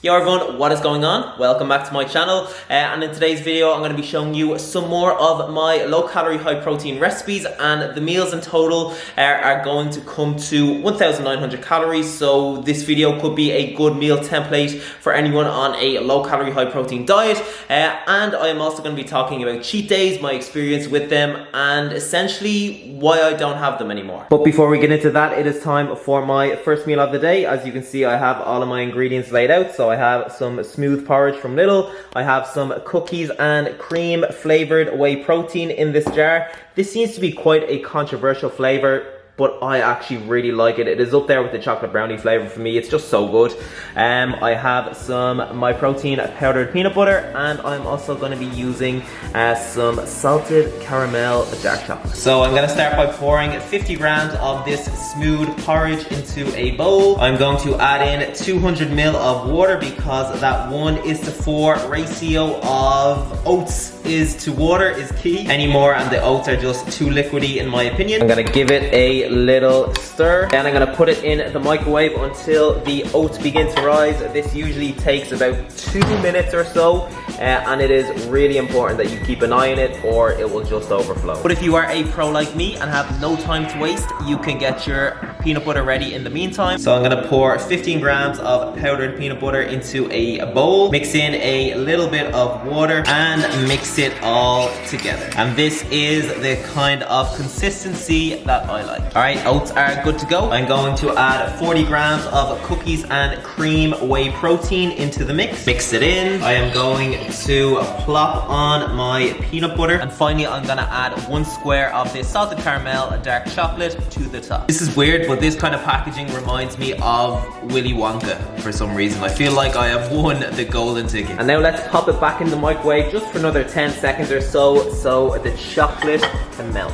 Yo everyone, what is going on? Welcome back to my channel, and in today's video I'm going to be showing you some more of my low calorie high protein recipes, and the meals in total are going to come to 1900 calories. So this video could be a good meal template for anyone on a low calorie high protein diet, and I am also going to be talking about cheat days, my experience with them, and essentially why I don't have them anymore. But before we get into that, it is time for my first meal of the day. As you can see, I have all of my ingredients laid out. So I have some smooth porridge from Lidl. I have some cookies and cream flavored whey protein in this jar. This seems to be quite a controversial flavor, but I actually really like it. It is up there with the chocolate brownie flavor for me. It's just so good. I have some my protein powdered peanut butter, and I'm also going to be using some salted caramel dark chocolate. So I'm going to start by pouring 50 grams of this smooth porridge into a bowl. I'm going to add in 200 ml of water because that 1:4 ratio of oats is to water is key. Any more and the oats are just too liquidy in my opinion. I'm going to give it a little stir, then I'm going to put it in the microwave until the oats begin to rise. This usually takes about 2 minutes or so, and it is really important that you keep an eye on it or it will just overflow. But if you are a pro like me and have no time to waste, you can get your peanut butter ready in the meantime. So I'm going to pour 15 grams of powdered peanut butter into a bowl, mix in a little bit of water and mix it all together. And this is the kind of consistency that I like. Alright, oats are good to go. I'm going to add 40 grams of cookies and cream whey protein into the mix. Mix it in. I am going to plop on my peanut butter. And finally, I'm going to add 1 square of this salted caramel dark chocolate to the top. This is weird, but this kind of packaging reminds me of Willy Wonka for some reason. I feel like I have won the golden ticket. And now let's pop it back in the microwave just for another 10 seconds or so the chocolate can melt.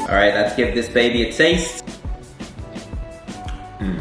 Alright, let's give this baby a taste.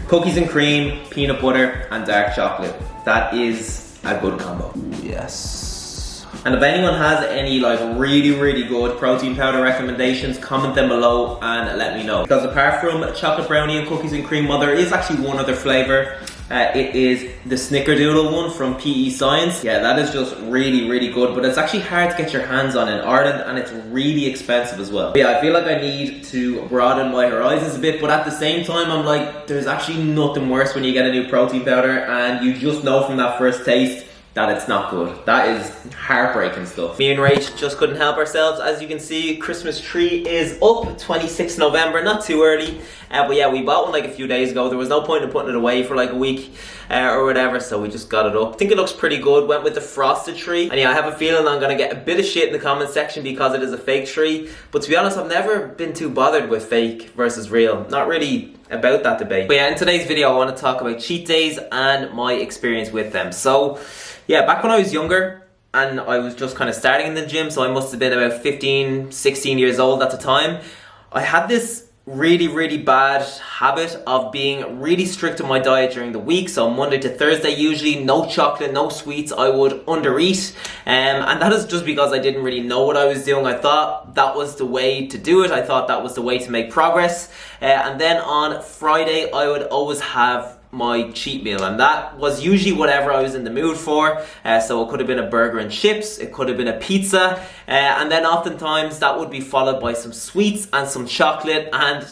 Cookies and cream, peanut butter, and dark chocolate. That is a good combo. Yes. And if anyone has any like really good protein powder recommendations, comment them below and let me know. Because apart from chocolate brownie and cookies and cream, well, there is actually one other flavor. It is the snickerdoodle one from PE Science. Yeah, that is just really good, but it's actually hard to get your hands on in Ireland, and it's really expensive as well. But yeah, I feel like I need to broaden my horizons a bit, but at the same time, I'm like, there's actually nothing worse when you get a new protein powder and you just know from that first taste that it's not good. That is heartbreaking stuff. Me and Rach just couldn't help ourselves. As you can see, Christmas tree is up, 26th November, not too early. But yeah, we bought one like a few days ago. There was no point in putting it away for like a week or whatever, so we just got it up. I think it looks pretty good. Went with the frosted tree. And yeah, I have a feeling I'm gonna get a bit of shit in the comment section because it is a fake tree. But to be honest, I've never been too bothered with fake versus real. Not really about that debate. But yeah, in today's video, I want to talk about cheat days and my experience with them. So yeah, back when I was younger and I was just kind of starting in the gym, so I must have been about 15, 16 years old at the time, I had this really bad habit of being really strict on my diet during the week. So Monday to Thursday, usually no chocolate, no sweets. I would undereat, and that is just because I didn't really know what I was doing. I thought that was the way to do it. I thought that was the way to make progress. And then on Friday, I would always have my cheat meal, and that was usually whatever I was in the mood for. So it could have been a burger and chips, it could have been a pizza, and then oftentimes that would be followed by some sweets and some chocolate, and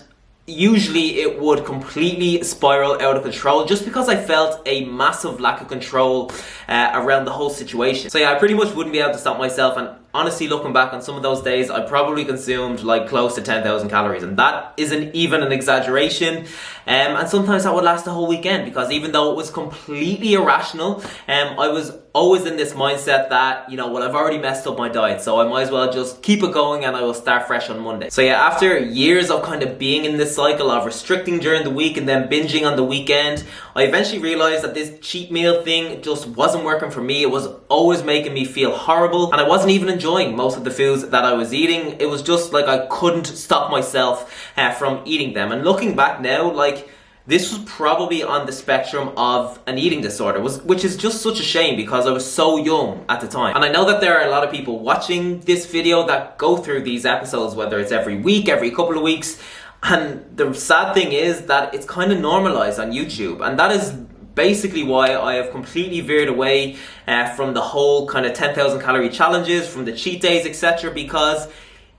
usually it would completely spiral out of control just because I felt a massive lack of control around the whole situation. So yeah, I pretty much wouldn't be able to stop myself, and honestly, looking back on some of those days, I probably consumed like close to 10,000 calories, and that isn't even an exaggeration. And sometimes that would last the whole weekend, because even though it was completely irrational, I was always in this mindset that, you know, well, I've already messed up my diet, so I might as well just keep it going and I will start fresh on Monday. So yeah, after years of kind of being in this cycle of restricting during the week and then binging on the weekend, I eventually realized that this cheat meal thing just wasn't working for me. It was always making me feel horrible, and I wasn't even enjoying most of the foods that I was eating. It was just like I couldn't stop myself from eating them. And looking back now, like, this was probably on the spectrum of an eating disorder, which is just such a shame because I was so young at the time. And I know that there are a lot of people watching this video that go through these episodes, whether it's every week, every couple of weeks. And the sad thing is that it's kind of normalized on YouTube. And that is basically why I have completely veered away from the whole kind of 10,000 calorie challenges, from the cheat days, etc. Because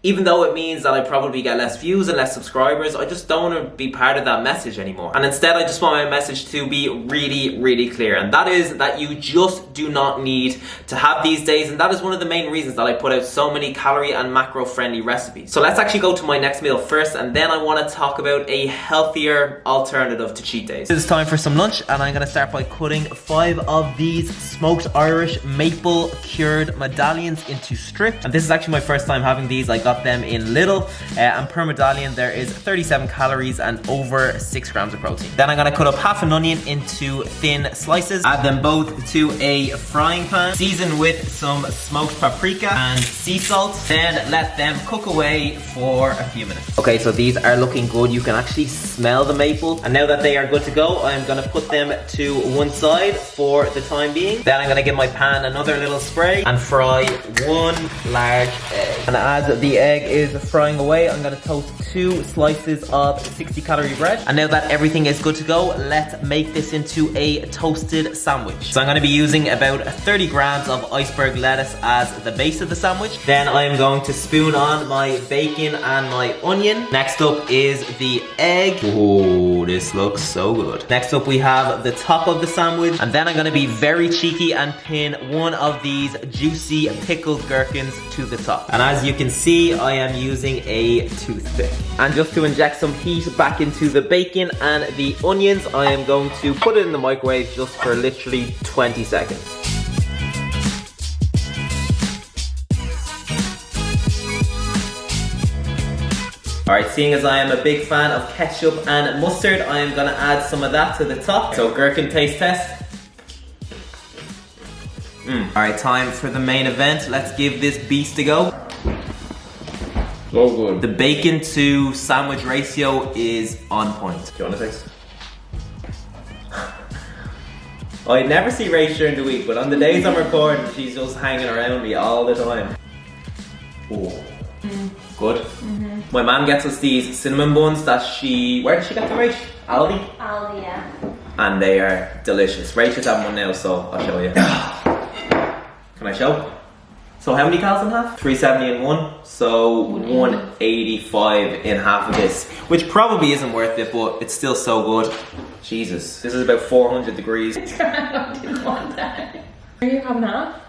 even though it means that I probably get less views and less subscribers, I just don't want to be part of that message anymore. And instead, I just want my message to be really, really clear. And that is that you just do not need to have these days. And that is one of the main reasons that I put out so many calorie and macro friendly recipes. So let's actually go to my next meal first. And then I want to talk about a healthier alternative to cheat days. It's time for some lunch. And I'm going to start by cutting 5 of these smoked Irish maple cured medallions into strips. And this is actually my first time having these. I got them in Lidl, and per medallion there is 37 calories and over 6 grams of protein. Then I'm gonna cut up half an onion into thin slices, add them both to a frying pan, season with some smoked paprika and sea salt, then let them cook away for a few minutes. Okay, so these are looking good. You can actually smell the maple, and now that they are good to go, I'm gonna put them to one side for the time being. Then I'm gonna give my pan another little spray and fry 1 large egg. And as the egg is frying away, I'm gonna toast 2 slices of 60 calorie bread. And now that everything is good to go, let's make this into a toasted sandwich. So I'm gonna be using about 30 grams of iceberg lettuce as the base of the sandwich. Then I'm going to spoon on my bacon and my onion. Next up is the egg. Oh, this looks so good. Next up we have the top of the sandwich. And then I'm gonna be very cheeky and pin one of these juicy pickled gherkins to the top. And as you can see, I am using a toothpick. And just to inject some heat back into the bacon and the onions, I am going to put it in the microwave just for literally 20 seconds. Alright, seeing as I am a big fan of ketchup and mustard, I am gonna add some of that to the top. So gherkin taste test. Alright, time for the main event. Let's give this beast a go. So good. The bacon to sandwich ratio is on point. Do you want to taste? I never see Rach during the week, but on the days I'm recording, she's just hanging around me all the time. Oh, good. My mom gets us these cinnamon buns that where did she get them, Rach? Aldi? Aldi, yeah. And they are delicious. Rach is having one now, so I'll show you. Can I show? So how many calories in half? 370 in one, so 185 in half of this, which probably isn't worth it, but it's still so good. Jesus, this is about 400 degrees. I don't want that. Are you having half?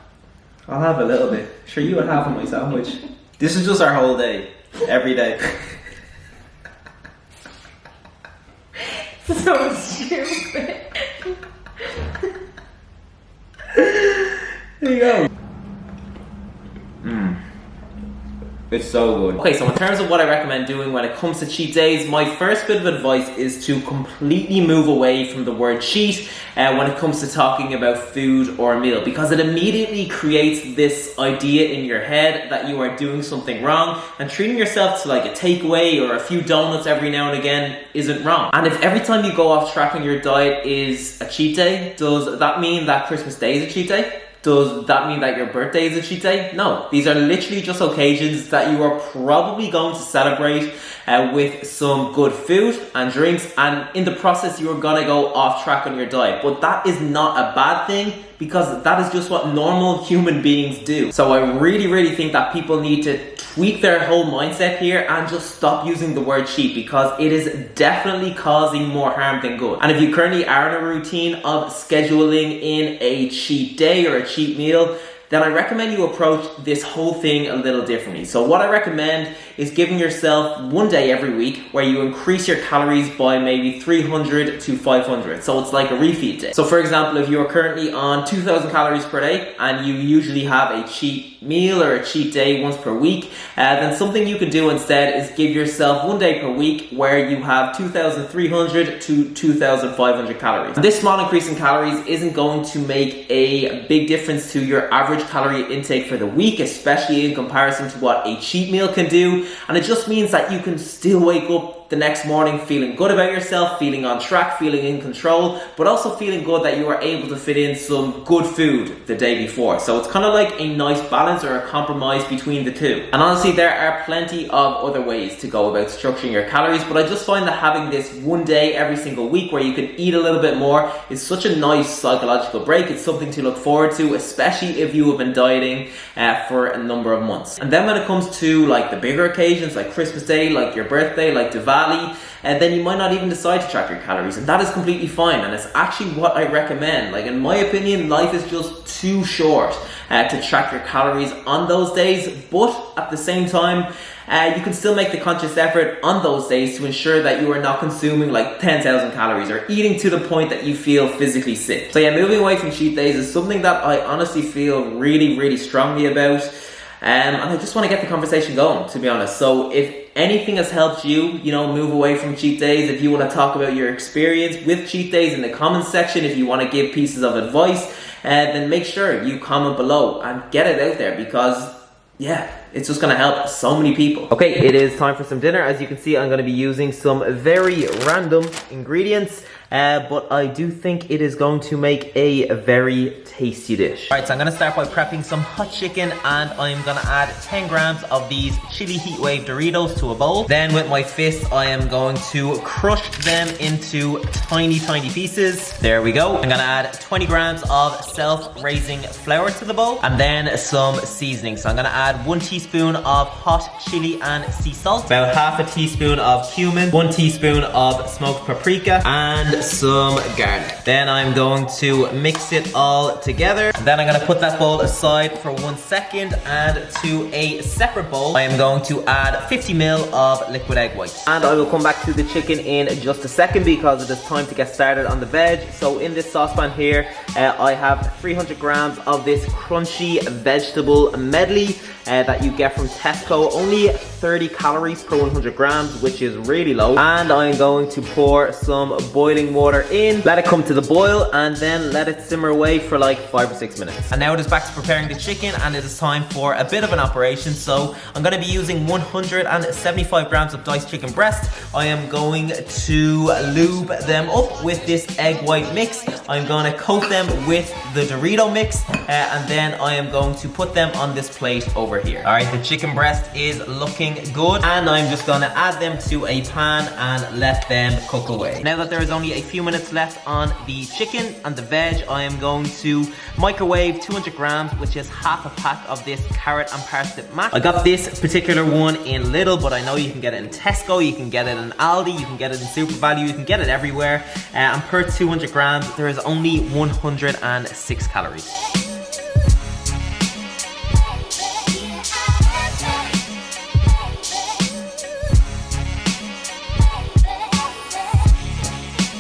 I'll have a little bit. Sure, you would have on my sandwich. This is just our whole day, every day. So stupid. There you go. It's so good. Okay, so in terms of what I recommend doing when it comes to cheat days, my first bit of advice is to completely move away from the word cheat when it comes to talking about food or a meal, because it immediately creates this idea in your head that you are doing something wrong, and treating yourself to like a takeaway or a few donuts every now and again isn't wrong. And if every time you go off track on your diet is a cheat day, does that mean that Christmas Day is a cheat day? Does that mean that your birthday is a cheat day? No, these are literally just occasions that you are probably going to celebrate with some good food and drinks, and in the process you are gonna go off track on your diet. But that is not a bad thing, because that is just what normal human beings do. So I really think that people need to tweak their whole mindset here and just stop using the word cheat, because it is definitely causing more harm than good. And if you currently are in a routine of scheduling in a cheat day or a cheat meal, then I recommend you approach this whole thing a little differently. So what I recommend is giving yourself one day every week where you increase your calories by maybe 300 to 500. So it's like a refeed day. So for example, if you're currently on 2,000 calories per day and you usually have a cheat meal or a cheat day once per week, then something you can do instead is give yourself one day per week where you have 2,300 to 2,500 calories. This small increase in calories isn't going to make a big difference to your average calorie intake for the week, especially in comparison to what a cheat meal can do, and it just means that you can still wake up up the next morning feeling good about yourself, feeling on track, feeling in control, but also feeling good that you are able to fit in some good food the day before. So it's kind of like a nice balance or a compromise between the two. And honestly, there are plenty of other ways to go about structuring your calories, but I just find that having this one day every single week where you can eat a little bit more is such a nice psychological break. It's something to look forward to, especially if you have been dieting for a number of months. And then when it comes to like the bigger occasions like Christmas Day, like your birthday, like Diwali, and then you might not even decide to track your calories, and that is completely fine, and it's actually what I recommend. Like, in my opinion, life is just too short to track your calories on those days, but at the same time, you can still make the conscious effort on those days to ensure that you are not consuming like 10,000 calories or eating to the point that you feel physically sick. So yeah, moving away from cheat days is something that I honestly feel really, really strongly about. And I just want to get the conversation going, to be honest. So if anything has helped you, move away from cheat days, if you want to talk about your experience with cheat days in the comments section, if you want to give pieces of advice, then make sure you comment below and get it out there, because yeah, it's just going to help so many people. Okay, it is time for some dinner. As you can see, I'm going to be using some very random ingredients, but I do think it is going to make a very tasty dish. Alright, so I'm going to start by prepping some hot chicken, and I'm going to add 10 grams of these chili heat wave Doritos to a bowl. Then with my fist, I am going to crush them into tiny, tiny pieces. There we go. I'm going to add 20 grams of self-raising flour to the bowl, and then some seasoning. So I'm going to add 1 teaspoon of hot chili and sea salt, about half a teaspoon of cumin, 1 teaspoon of smoked paprika, and some garlic. Then I'm going to mix it all together. And then I'm going to put that bowl aside for 1 second, and to a separate bowl I am going to add 50 ml of liquid egg whites. And I will come back to the chicken in just a second, because it is time to get started on the veg. So in this saucepan here, I have 300 grams of this crunchy vegetable medley that you get from Tesco. Only 30 calories per 100 grams, which is really low. And I'm going to pour some boiling water in, let it come to the boil, and then let it simmer away for like 5 or 6 minutes. And now it is back to preparing the chicken, and it is time for a bit of an operation. So I'm going to be using 175 grams of diced chicken breast. I am going to lube them up with this egg white mix. I'm going to coat them with the Dorito mix, and then I am going to put them on this plate over here. Alright, the chicken breast is looking good, and I'm just going to add them to a pan and let them cook away. Now that there is only a few minutes left on the chicken and the veg, I am going to microwave 200 grams, which is half a pack of this carrot and parsnip mash. I got this particular one in Lidl, but I know you can get it in Tesco, you can get it in Aldi, you can get it in Super Value, you can get it everywhere. And per 200 grams, there is only 106 calories.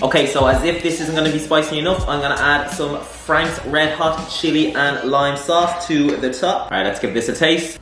Okay, so as if this isn't going to be spicy enough, I'm going to add some Frank's Red Hot Chili and Lime Sauce to the top. Alright, let's give this a taste.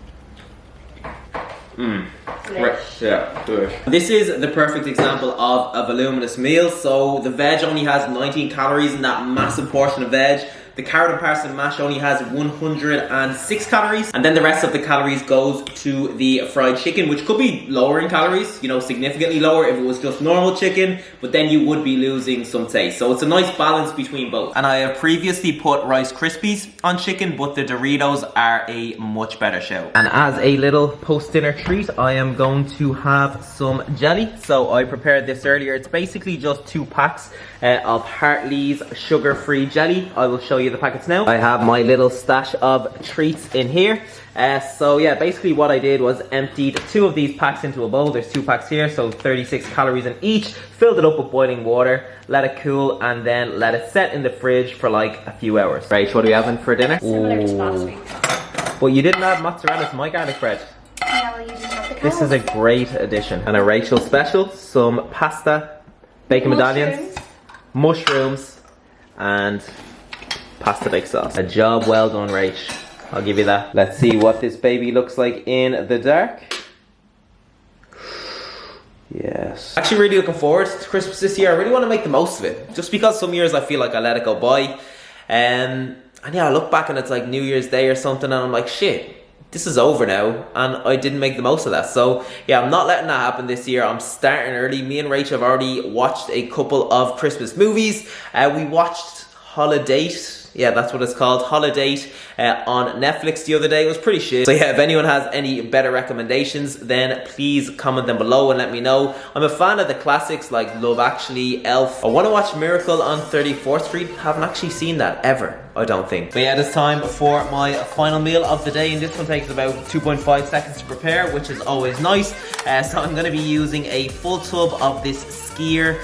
Right, yeah, good. This is the perfect example of a voluminous meal. So the veg only has 19 calories in that massive portion of veg. The carrot and parsnip mash only has 106 calories, and then the rest of the calories goes to the fried chicken, which could be lower in calories, significantly lower if it was just normal chicken, but then you would be losing some taste. So it's a nice balance between both. And I have previously put Rice Krispies on chicken, but the Doritos are a much better shout. And as a little post-dinner treat, I am going to have some jelly. So I prepared this earlier. It's basically just 2 packs of Hartley's sugar-free jelly. I will show you the packets now. I have my little stash of treats in here. So yeah, basically what I did was emptied 2 of these packs into a bowl. There's 2 packs here, so 36 calories in each. Filled it up with boiling water, let it cool, and then let it set in the fridge for like a few hours. Right, what are we having for dinner? Similar to last week. Well, you didn't add mozzarella to my garlic bread. Yeah, well, you didn't have the This is a great addition. And a Rachel special, some pasta, bacon medallions, mushrooms, and pasta bake sauce. A job well done, Rach. I'll give you that. Let's see what this baby looks like in the dark. Yes. Actually really looking forward to Christmas this year. I really want to make the most of it. Just because some years I feel like I let it go by. And yeah, I look back and it's like New Year's Day or something, and I'm like, shit, this is over now, and I didn't make the most of that. So yeah, I'm not letting that happen this year. I'm starting early. Me and Rachel have already watched a couple of Christmas movies. We watched Holiday. Yeah, that's what it's called, Holiday, on Netflix the other day. It was pretty shit. So yeah, if anyone has any better recommendations, then please comment them below and let me know. I'm a fan of the classics like Love Actually, Elf. I want to watch Miracle on 34th Street. Haven't actually seen that ever, I don't think. But yeah, it's time for my final meal of the day, and this one takes about 2.5 seconds to prepare, which is always nice. So I'm going to be using a full tub of this Skier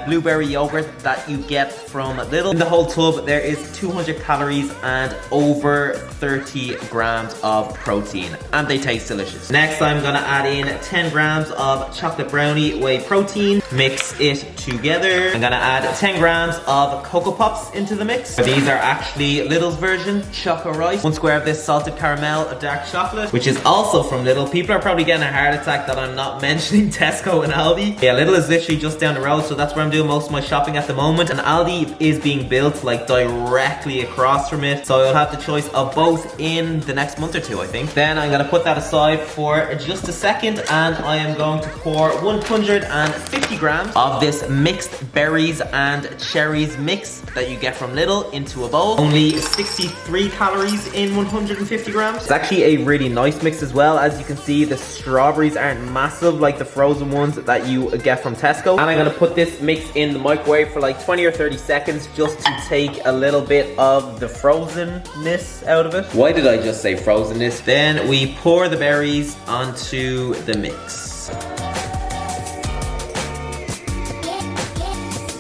blueberry yogurt that you get from Lidl. In the whole tub there is 200 calories and over 30 grams of protein, and they taste delicious. Next I'm gonna add in 10 grams of chocolate brownie whey protein, mix it together. I'm gonna add 10 grams of Cocoa Pops into the mix. These are actually Lidl's version, Choco Rice. 1 square of this salted caramel dark chocolate, which is also from Lidl. People are probably getting a heart attack that I'm not mentioning Tesco and Aldi. Yeah, Lidl is literally just down the road, so that's where I'm doing most of my shopping at the moment, and Aldi is being built like directly across from it, so I'll have the choice of both in the next month or two, I think. Then I'm gonna put that aside for just a second, and I am going to pour 150 grams of this mixed berries and cherries mix that you get from Lidl into a bowl. Only 63 calories in 150 grams. It's actually a really nice mix as well. As you can see, the strawberries aren't massive like the frozen ones that you get from Tesco. And I'm gonna put this mix in the microwave for like 20 or 30 seconds just to take a little bit of the frozenness out of it. Why did I just say frozenness? Then we pour the berries onto the mix.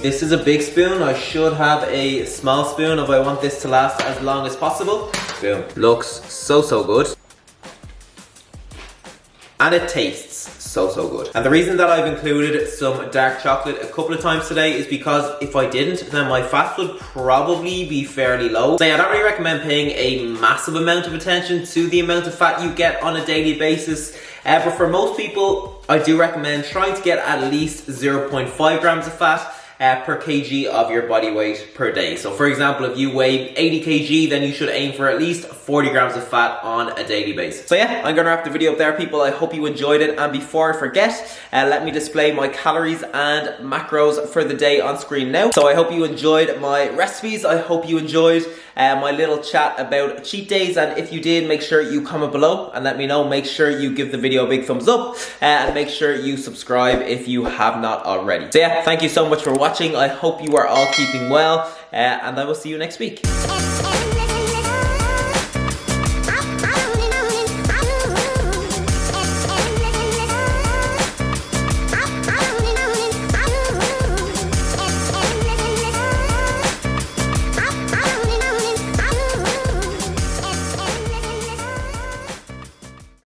This is a big spoon. I should have a small spoon if I want this to last as long as possible. Boom. Looks so good. And it tastes so good. And the reason that I've included some dark chocolate a couple of times today is because if I didn't, then my fat would probably be fairly low. So yeah, I don't really recommend paying a massive amount of attention to the amount of fat you get on a daily basis. But for most people, I do recommend trying to get at least 0.5 grams of fat per kg of your body weight per day. So for example, if you weigh 80 kg, then you should aim for at least 40 grams of fat on a daily basis. So yeah, I'm gonna wrap the video up there, people. I hope you enjoyed it, and before I forget, let me display my calories and macros for the day on screen now. So I hope you enjoyed my recipes. I hope you enjoyed my little chat about cheat days, and if you did, make sure you comment below and let me know. Make sure you give the video a big thumbs up, and make sure you subscribe if you have not already. So yeah, thank you so much for watching. I hope you are all keeping well, and I will see you next week.